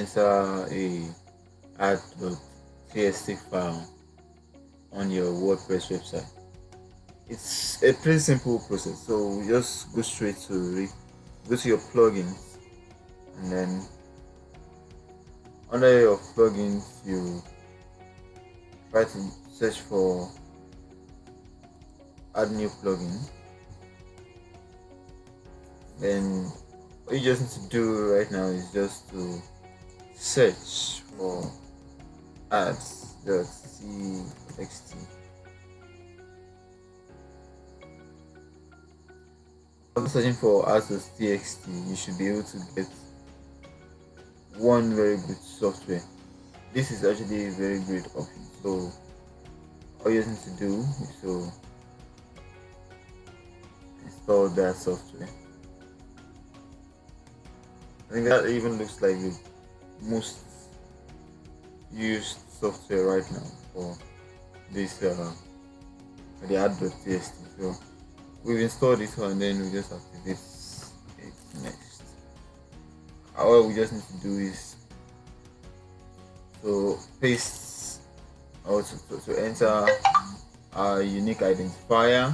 enter a Ads.Txt file on your WordPress website. It's a pretty simple process. So we just go straight to it. Go to your plugins, and then under your plugins you try to search for add new plugin. Then what you just need to do right now is just to search for Ads.Txt. After searching for Ads.Txt, you should be able to get one very good software. This is actually a very great option. So all you need to do is to install that software. I think that even looks like the most used software right now for this the Ads.Txt. So we've installed it and then we just activate it next. All we just need to do is to paste or to enter our unique identifier,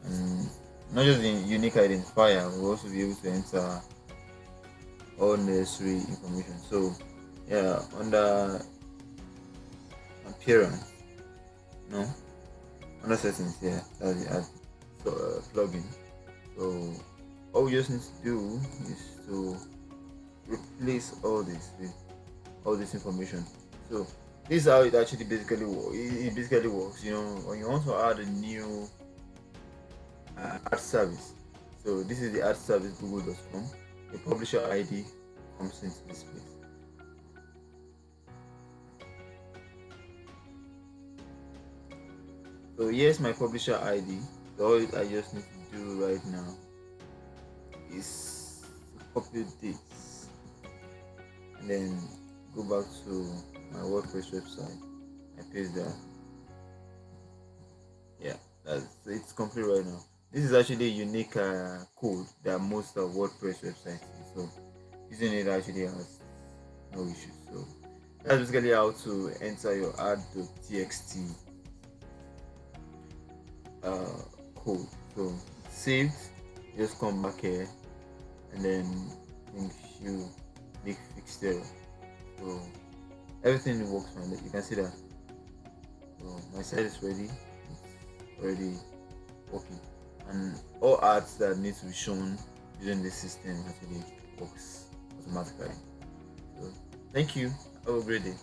and not just the unique identifier, we'll also be able to enter all necessary information. So yeah, under appearance, no, under settings, yeah, that's the plugin. So all we just need to do is to replace all this with all this information. So this is how it actually basically works. It basically works, when you want to add a new ad service. So this is the ad service google.com. The publisher ID comes into this place. So here's my publisher ID. So all I just need to do right now is to copy this and then go back to my WordPress website. I paste that. Yeah, it's complete right now. This is actually a unique code that most of WordPress websites use. So using it actually has no issues. So that's basically how to enter your Ads.Txt code. So saved, just come back here and then you click fix error. So everything works fine. You can see that. So my site is ready. It's already working, and all ads that need to be shown using the system actually works automatically. So thank you. Have a great day.